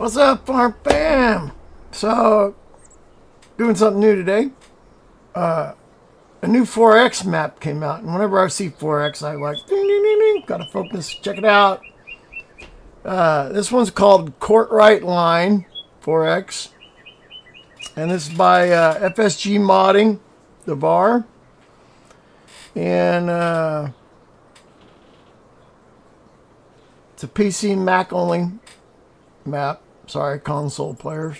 What's up, Farm Fam? So, doing something new today. A new 4X map came out, and whenever I see 4X, I like, ding, ding, ding, ding, gotta focus, check it out. This one's called Courtright Line 4X, and this is by FSG Modding, the bar. And it's a PC Mac only map. Sorry, console players.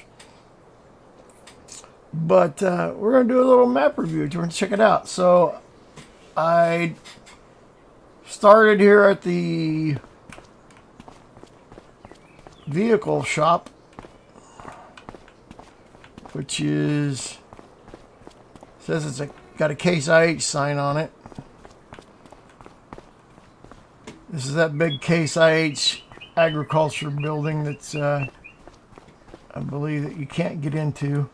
But we're going to do a little map review. We're going to check it out. So I started here at the vehicle shop, which is, says it's got a Case IH sign on it. This is that big Case IH agriculture building that's I believe that you can't get into.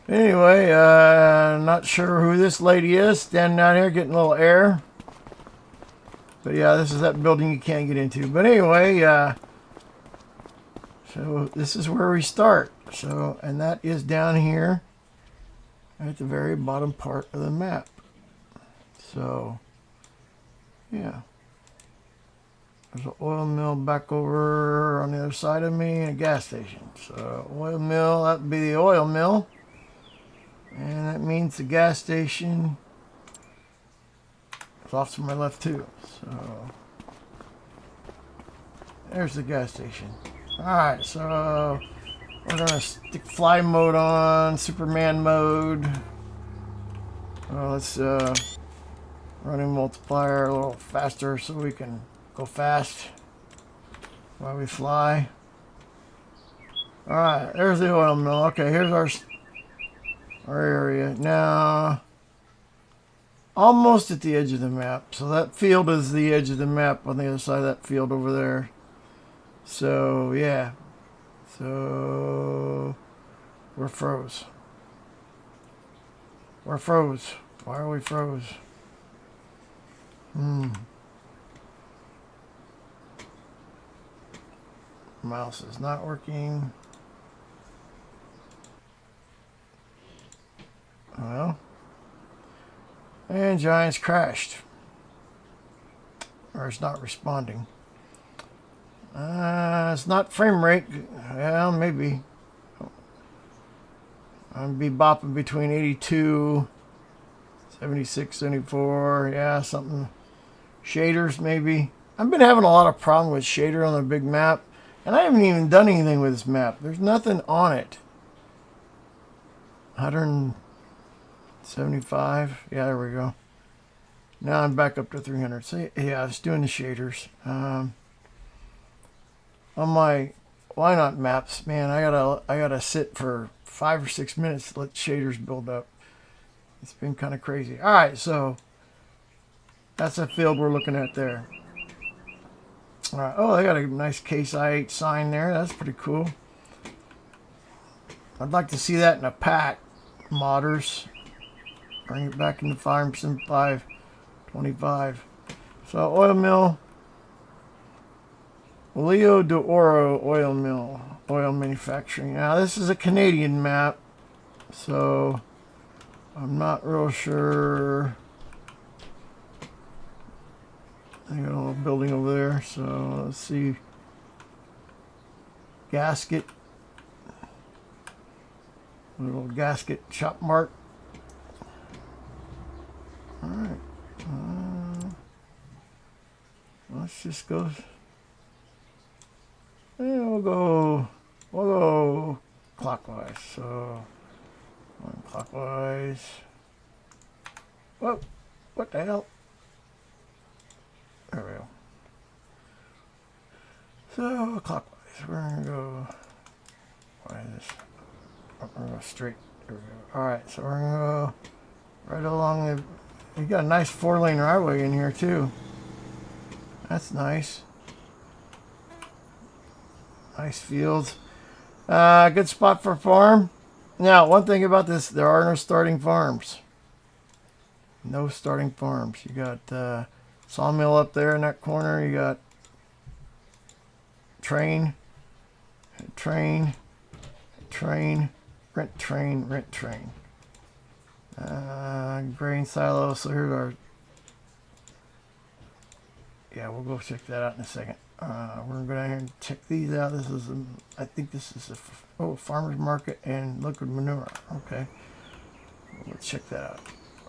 Anyway, not sure who this lady is, standing out here getting a little air. But yeah, this is that building you can't get into. But anyway, so this is where we start. So, and that is down here at the very bottom part of the map. So, yeah. There's an oil mill back over on the other side of me and a gas station. So, oil mill, that would be the oil mill. And that means the gas station is off to my left too. So there's the gas station. Alright, so we're going to stick fly mode on, Superman mode. Let's running multiplier a little faster so we can go fast while we fly. Alright, there's the oil mill. Okay, here's our area now, almost at the edge of the map. So that field is the edge of the map on the other side of that field over there. So yeah, so we're froze. We're froze. Why are we froze? Mouse is not working. Well, and Giants crashed, or it's not responding. It's not frame rate. Well, maybe. I'd be bopping between 82, 76, 74. Yeah, something. Shaders, maybe. I've been having a lot of problem with shader on the big map, and I haven't even done anything with this map. There's nothing on it. 175. Yeah, there we go. Now I'm back up to 300. So yeah, I was doing the shaders. On my why not maps, man, I gotta sit for 5 or 6 minutes to let shaders build up. It's been kind of crazy. All right, so that's the field we're looking at there. All right. Oh, they got a nice Case IH sign there. That's pretty cool. I'd like to see that in a pack, modders. Bring it back into 5% 525. So oil mill, Leo de Oro oil mill, oil manufacturing. Now this is a Canadian map, so I'm not real sure. I got a little building over there, so let's see. Gasket, little gasket shop mark. Alright, let's just go, and we'll go clockwise, so clockwise. Whoa, what the hell? There we go. So clockwise, we're gonna go, why is this? We're gonna go straight, there we go. Alright, so we're gonna go right along the, you got a nice 4-lane highway in here too. That's nice. Nice fields. Good spot for farm. Now, one thing about this, there are no starting farms. No starting farms. You got sawmill up there in that corner. You got train. train, train, rent train, rent train. Grain silo. So here's our. Yeah, we'll go check that out in a second. We're gonna go down here and check these out. This is, I think this is a farmer's market and liquid manure. Okay, let's check that out.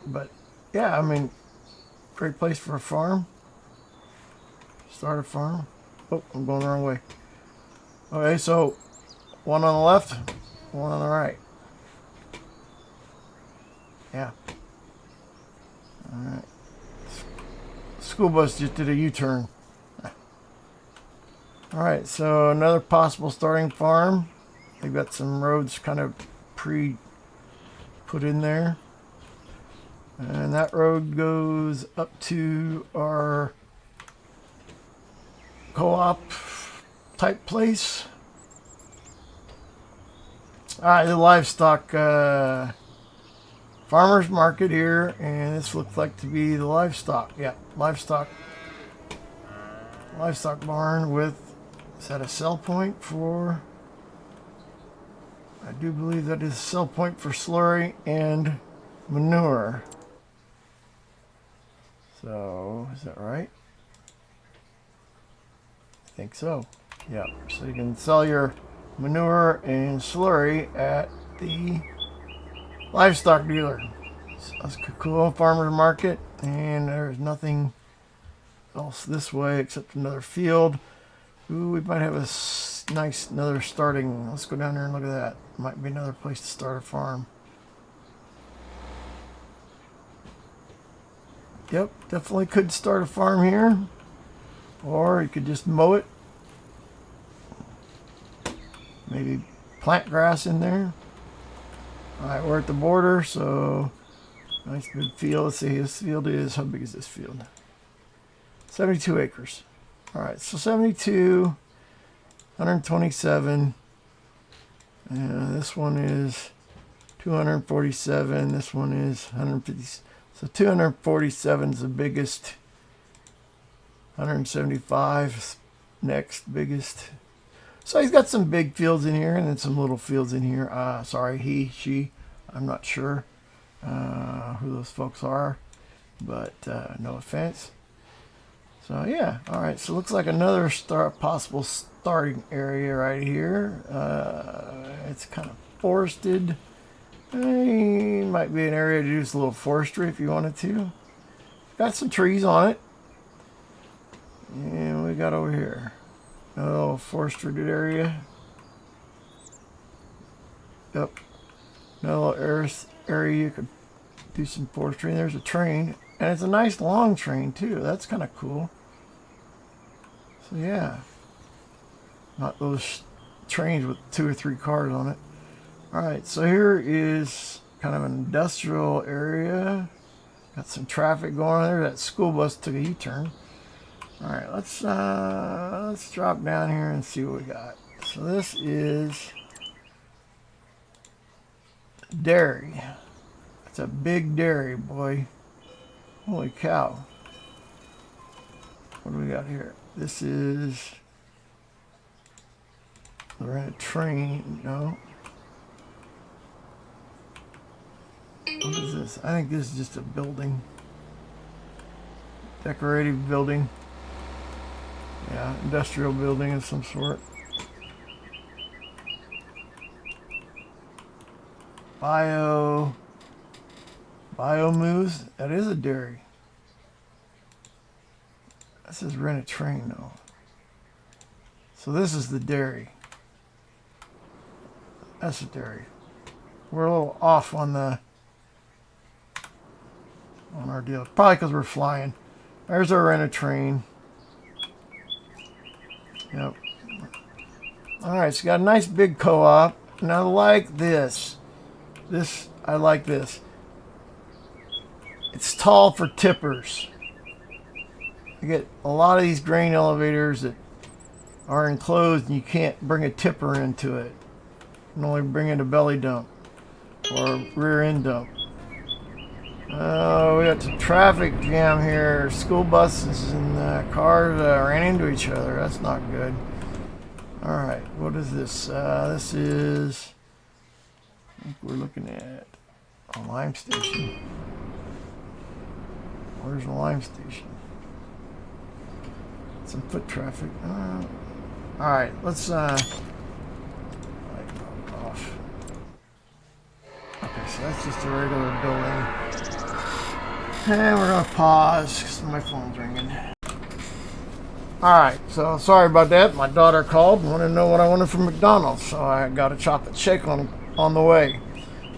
But yeah, I mean, great place for a farm. Start a farm. Oh, I'm going the wrong way. Okay, so one on the left, one on the right. Yeah. All right. School bus just did a U-turn. All right, so another possible starting farm. They've got some roads kind of put in there. And that road goes up to our co-op type place. All right, the livestock farmer's market here, and this looks like to be the livestock. Yeah, livestock barn with, is that a sell point for, I do believe that is a sell point for slurry and manure. So, is that right? I think so. Yeah, so you can sell your manure and slurry at the livestock dealer. So that's cool. Farmer's market, and there's nothing else this way except another field. Ooh, we might have a nice another starting. Let's go down there and look at that. Might be another place to start a farm. Yep, definitely could start a farm here, or you could just mow it. Maybe plant grass in there. Alright, we're at the border, so nice big field. Let's see, this field is, how big is this field? 72 acres. Alright, so 72, 127. And this one is 247. This one is 150. So 247 is the biggest. 175 next biggest. So he's got some big fields in here and then some little fields in here. Sorry, he, she, I'm not sure who those folks are, but no offense. So yeah, all right. So it looks like another possible starting area right here. It's kind of forested. Might be an area to do just a little forestry if you wanted to. Got some trees on it. And we got over here a little forested area. Yep. Another little area you could do some forestry. And there's a train. And it's a nice long train too. That's kind of cool. So yeah. Not those trains with 2 or 3 cars on it. Alright, so here is kind of an industrial area. Got some traffic going on there. That school bus took a U-turn. Alright, let's drop down here and see what we got. So this is dairy. It's a big dairy, boy. Holy cow. What do we got here? This is, we're in a train, no. What is this? I think this is just a building. Decorative building. Yeah, industrial building of some sort. Biomoose. That is a dairy. This is rent a train though. So this is the dairy. That's a dairy. We're a little off on our deal. Probably because we're flying. There's our rent a train. Yep. Alright, so you got a nice big co-op. And I like this. I like this. It's tall for tippers. You get a lot of these grain elevators that are enclosed and you can't bring a tipper into it. You can only bring in a belly dump or rear end dump. Oh, we got some traffic jam here. School buses and cars ran into each other. That's not good. Alright, what is this? This is, I think we're looking at a lime station. Where's the lime station? Some foot traffic. Alright, let's light off. Okay, so that's just a regular building. And we're gonna pause because my phone's ringing. Alright, so sorry about that. My daughter called and wanted to know what I wanted from McDonald's, so I got a chocolate shake on the way.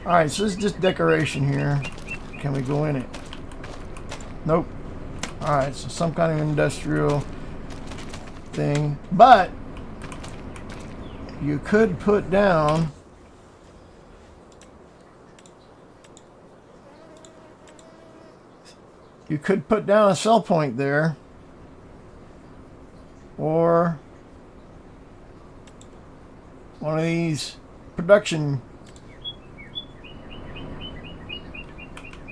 Alright, so this is just decoration here. Can we go in it? Nope. Alright, so some kind of industrial thing. But you could put down a cell point there, or one of these production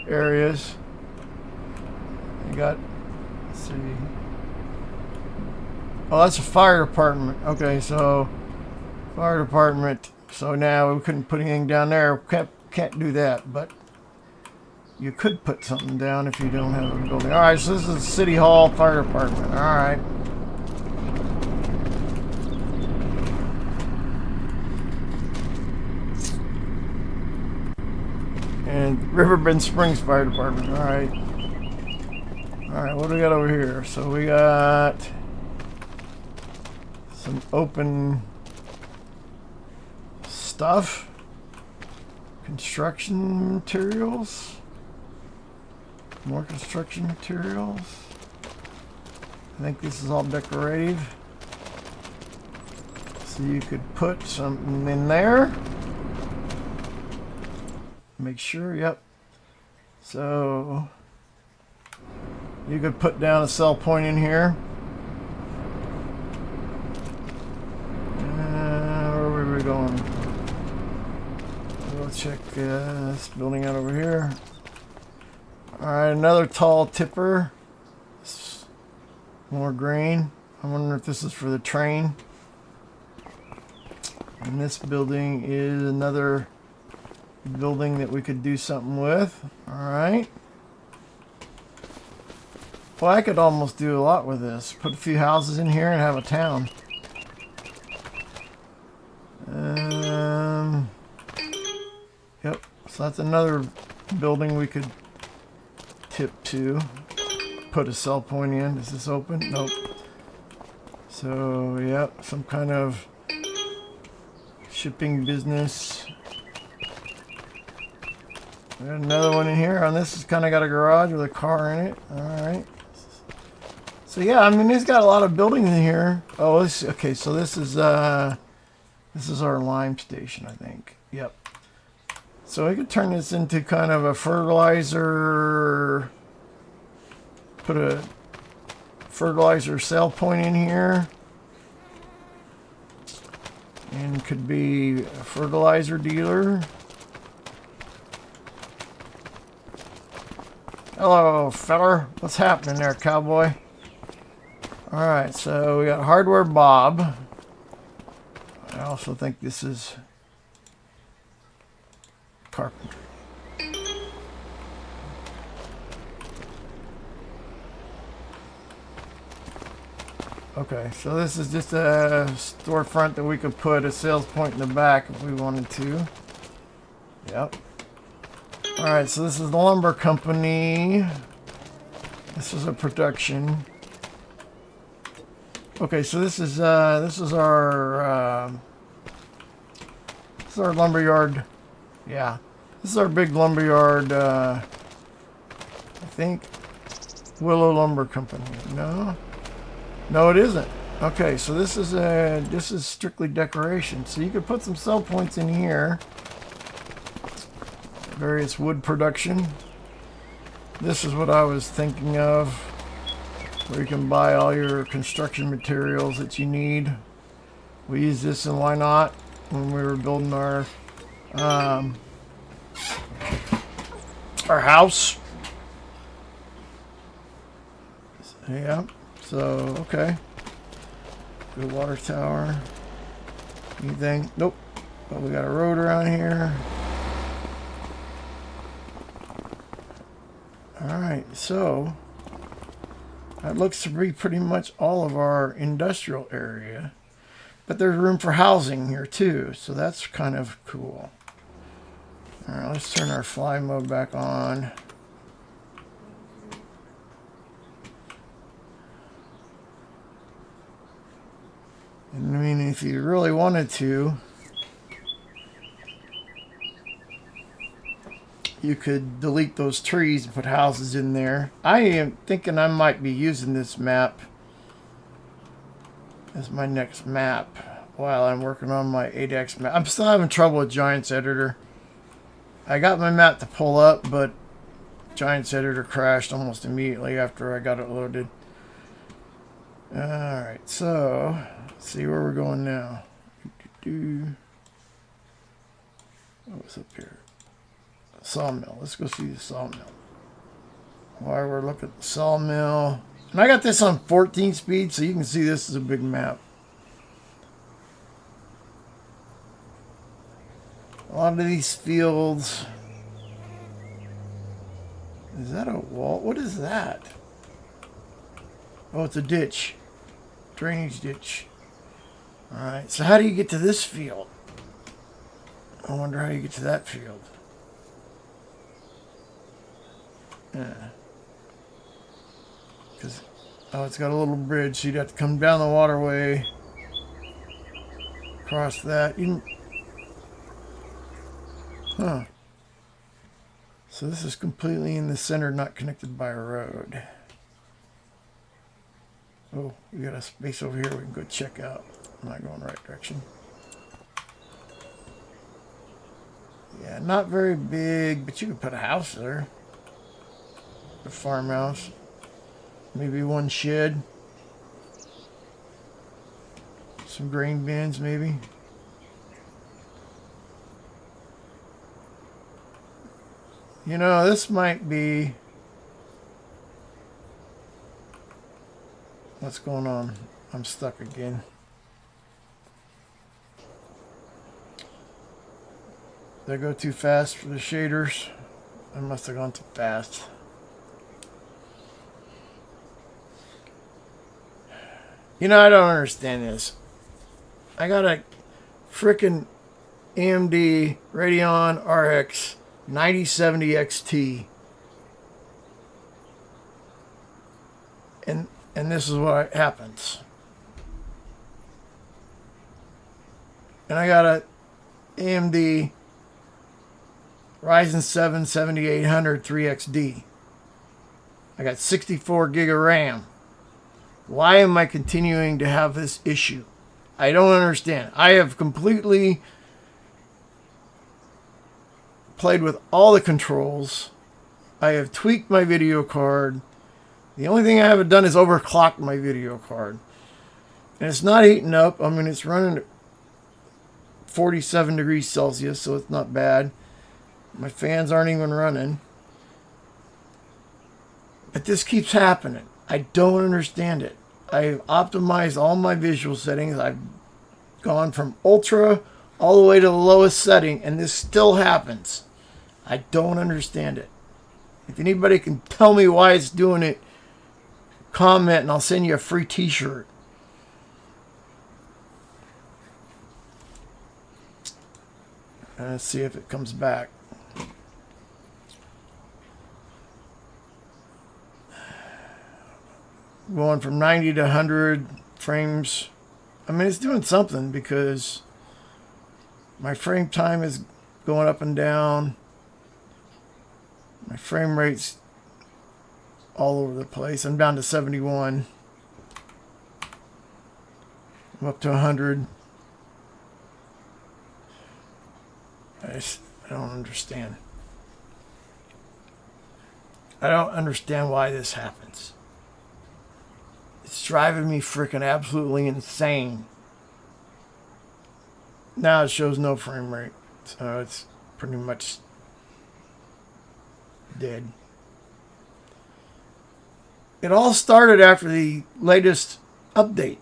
areas. You got, let's see. Oh, that's a fire department. Okay, so fire department. So now we couldn't put anything down there. Can't do that, but you could put something down if you don't have a building. All right, so this is City Hall Fire Department. All right. And Riverbend Springs Fire Department. All right. All right, what do we got over here? So we got some open stuff. Construction materials. More construction materials. I think this is all decorative. So you could put something in there. Make sure, yep. So you could put down a cell point in here. Where were we going? We'll check this building out over here. Alright, another tall tipper. More green. I wonder if this is for the train. And this building is another building that we could do something with. Alright. Well, I could almost do a lot with this. Put a few houses in here and have a town. Yep. So that's another building we could tip to. Put a cell point in. Is this open? Nope. So, yep. Some kind of shipping business. Got another one in here. And this has kind of got a garage with a car in it. Alright. So yeah, I mean, he's got a lot of buildings in here. Oh, okay. So this is our lime station, I think. Yep. So we could turn this into kind of a fertilizer. Put a fertilizer cell point in here, and could be a fertilizer dealer. Hello, feller. What's happening there, cowboy? Alright, so we got Hardware Bob. I also think this is carpentry. Okay, so this is just a storefront that we could put a sales point in the back if we wanted to. Yep. Alright, so this is the lumber company. This is a production. Okay, so this is our lumber yard. Yeah, this is our big lumber yard. I think Willow Lumber Company. No, it isn't. Okay, so this is strictly decoration. So you could put some cell points in here. Various wood production. This is what I was thinking of, where you can buy all your construction materials that you need. We used this, and why not, when we were building our house. Yeah. So okay. Good water tower. Anything? Nope. But we got a road around here. Alright, so that looks to be pretty much all of our industrial area. But there's room for housing here too, so that's kind of cool. Alright, let's turn our fly mode back on. And I mean, if you really wanted to, you could delete those trees and put houses in there. I am thinking I might be using this map as my next map while I'm working on my 8X map. I'm still having trouble with Giants Editor. I got my map to pull up, but Giants Editor crashed almost immediately after I got it loaded. Alright, so let's see where we're going now. What's up here? Sawmill. Let's go see the sawmill. While we're looking at the sawmill. And I got this on 14 speed, so you can see this is a big map. A lot of these fields. Is that a wall? What is that? Oh, it's a ditch. Drainage ditch. Alright, so how do you get to this field? I wonder how you get to that field. Yeah. Because, oh, it's got a little bridge, so you'd have to come down the waterway. Cross that. Huh. So this is completely in the center, not connected by a road. Oh, we got a space over here we can go check out. I'm not going the right direction. Yeah, not very big, but you could put a house there. A farmhouse. Maybe one shed. Some grain bins, maybe. You know, this might be... What's going on? I'm stuck again. Did I go too fast for the shaders? I must have gone too fast. You know, I don't understand this. I got a frickin' AMD Radeon RX 9070 XT. And this is what happens. And I got a AMD Ryzen 7 7800 3XD. I got 64 gig of RAM. Why am I continuing to have this issue? I don't understand. I have completely played with all the controls. I have tweaked my video card. The only thing I haven't done is overclock my video card. And it's not heating up. I mean, it's running at 47 degrees Celsius, so it's not bad. My fans aren't even running. But this keeps happening. I don't understand it. I've optimized all my visual settings. I've gone from ultra all the way to the lowest setting, and this still happens. I don't understand it. If anybody can tell me why it's doing it, comment and I'll send you a free t-shirt. Let's see if it comes back. Going from 90 to 100 frames. I mean, it's doing something because my frame time is going up and down. My frame rate's all over the place. I'm down to 71. I'm up to 100. I don't understand. I don't understand why this happens. It's driving me freaking absolutely insane. Now it shows no frame rate, so it's pretty much dead. It all started after the latest update.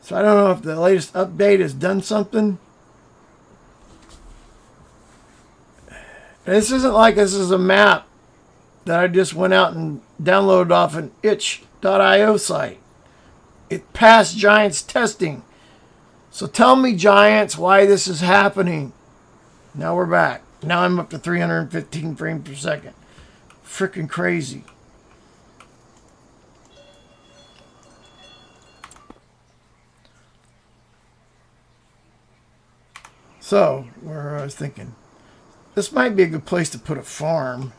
So I don't know if the latest update has done something. This isn't like this is a map that I just went out and downloaded off an itch.io site. It passed Giants testing. So tell me, Giants, why this is happening. Now we're back. Now I'm up to 315 frames per second. Freaking crazy. So, where I was thinking, this might be a good place to put a farm.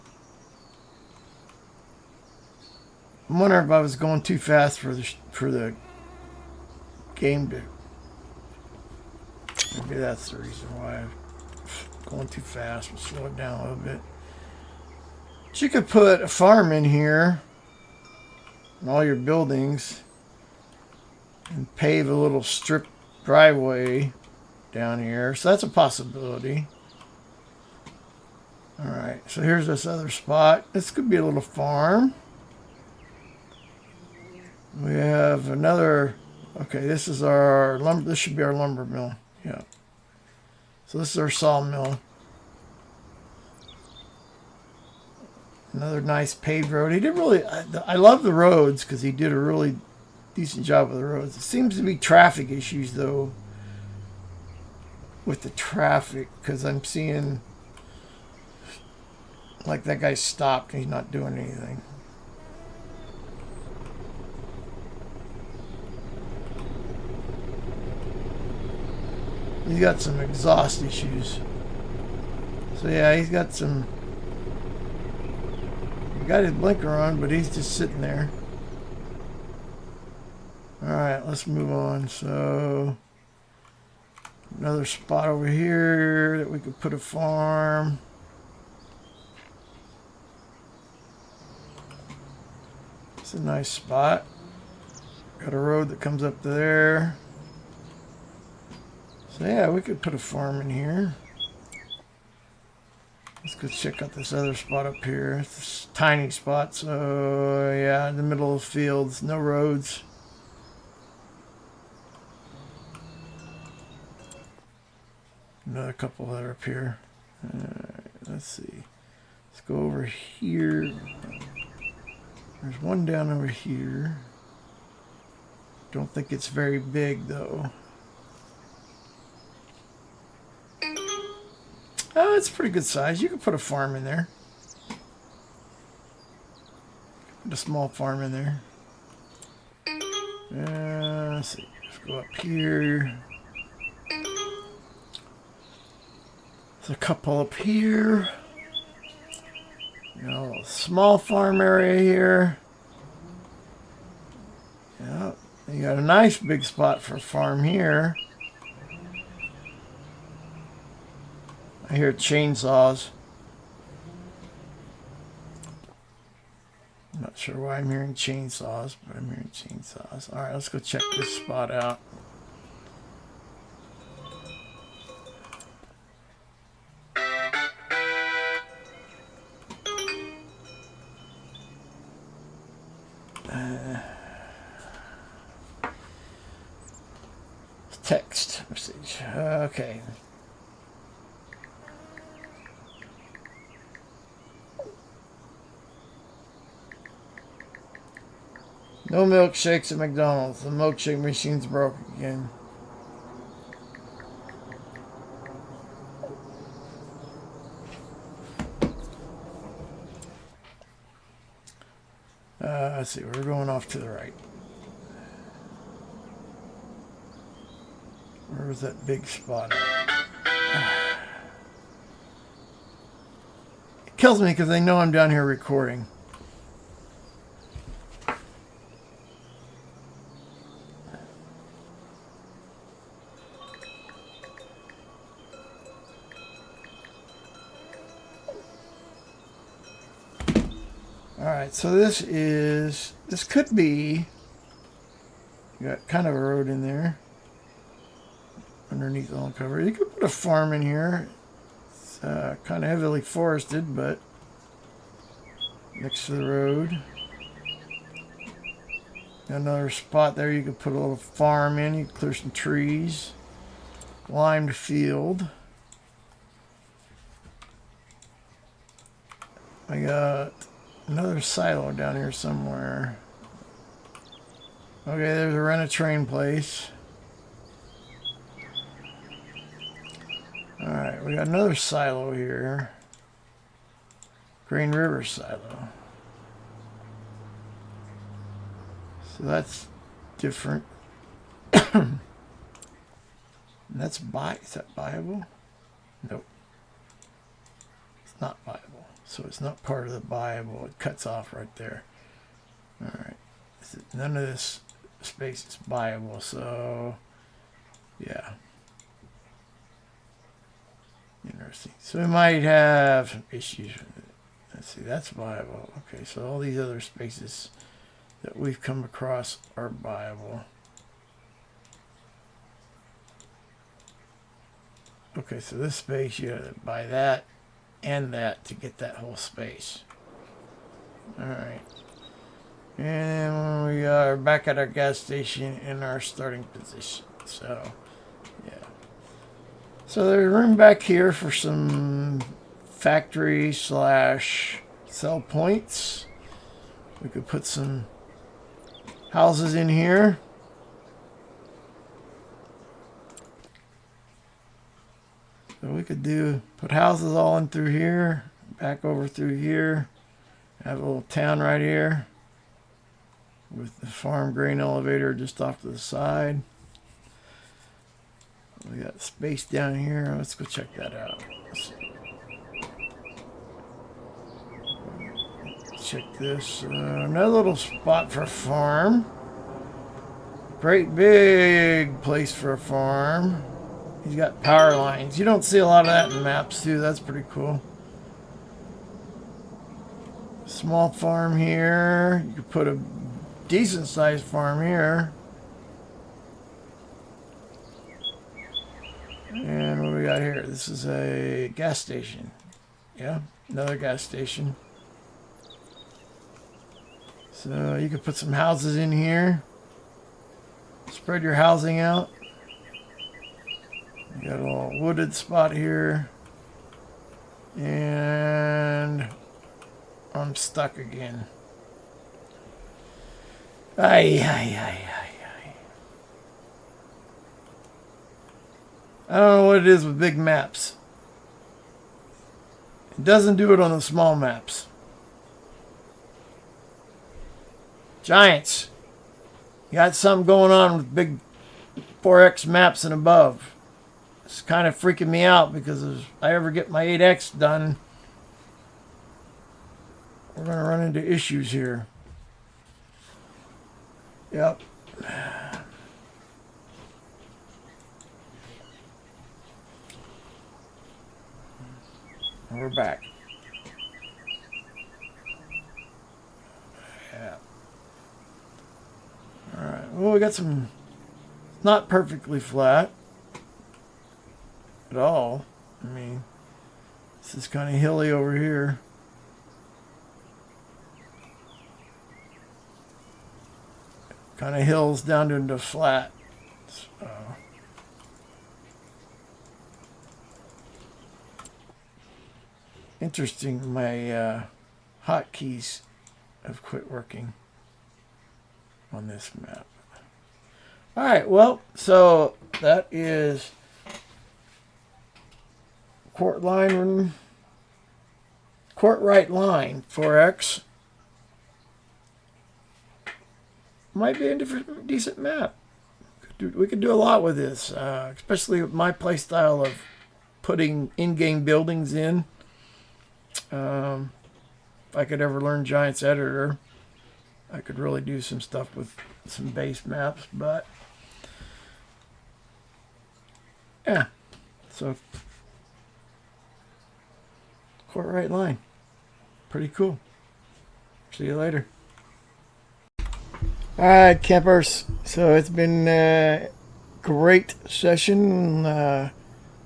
I'm wondering if I was going too fast for the game to. Maybe that's the reason why I'm going too fast. We'll slow it down a little bit. But you could put a farm in here and all your buildings and pave a little strip driveway down here. So that's a possibility. Alright, so here's this other spot. This could be a little farm. We have another, okay, this is our lumber, this should be our lumber mill. Yeah. So this is our sawmill. Another nice paved road. He did really, I love the roads because he did a really decent job with the roads. It seems to be traffic issues though with the traffic because I'm seeing like that guy stopped and he's not doing anything. He's got some exhaust issues. So yeah, he's got some. He got his blinker on, but he's just sitting there. Alright, let's move on. So another spot over here that we could put a farm. It's a nice spot. Got a road that comes up to there. So yeah, we could put a farm in here. Let's go check out this other spot up here. It's this tiny spot. So yeah, in the middle of the fields, no roads. Another couple that are up here. Let's see. Let's go over here. There's one down over here. Don't think it's very big though. Oh, it's a pretty good size. You could put a farm in there. Put a small farm in there. Let's see. Let's go up here. There's a couple up here. You know, a small farm area here. Yeah, you got a nice big spot for a farm here. I hear chainsaws. I'm not sure why I'm hearing chainsaws, but I'm hearing chainsaws. Alright, let's go check this spot out. Text message. Okay. No milkshakes at McDonald's. The milkshake machine's broke again. Let's see. We're going off to the right. Where was that big spot? It kills me because they know I'm down here recording. Alright, so this could be, you got kind of a road in there underneath all cover. You could put a farm in here. It's kind of heavily forested, but next to the road. Another spot there you could put a little farm in. You could clear some trees. Limed field. I got another silo down here somewhere. Okay, there's a rent-a-train place. Alright, we got another silo here. Green River silo. So that's different. That's is that viable? Nope. It's not viable. So it's not part of the viable. It cuts off right there. Alright. None of this space is viable, so yeah. Interesting. So we might have some issues with it. Let's see, that's viable. Okay, so all these other spaces that we've come across are viable. Okay, so this space, you gotta buy that and that to get that whole space. Alright. And we are back at our gas station in our starting position. So, yeah. So there's room back here for some factory / sell points. We could put some houses in here. So we could put houses all in through here, back over through here, have a little town right here with the farm grain elevator just off to the side. We got space down here. Let's go check that out. Check this. Another little spot for a farm. Great big place for a farm. He's got power lines. You don't see a lot of that in maps too. That's pretty cool. Small farm here. You could put a decent sized farm here. And what do we got here? This is a gas station. Yeah, another gas station. So you could put some houses in here. Spread your housing out. You got a little wooded spot here. And I'm stuck again. Ay. I don't know what it is with big maps. It doesn't do it on the small maps. Giants. You got something going on with big 4X maps and above. It's kind of freaking me out because if I ever get my 8X done, we're going to run into issues here. Yep. We're back. Yeah. Alright. Well, we got some not perfectly flat at all. I mean, this is kind of hilly over here. Kind of hills down into flat. So. Interesting, my hotkeys have quit working on this map. Alright, well, so that is Courtright Line 4X. Might be a decent map. We could do a lot with this, especially with my play style of putting in-game buildings in. If I could ever learn Giants Editor, I could really do some stuff with some base maps, but yeah, so Courtright Line, pretty cool. See you later. Alright, campers, so it's been a great session.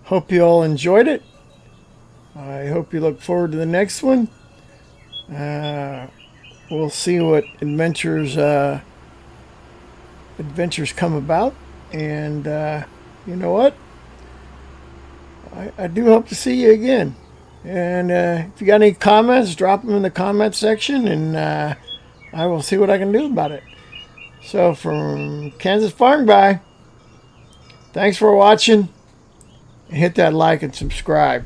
Hope you all enjoyed it. I hope you look forward to the next one. We'll see what adventures adventures come about. And you know what? I do hope to see you again. And if you got any comments, drop them in the comment section, and I will see what I can do about it. So from Kansas Farm Guy, thanks for watching. Hit that like and subscribe.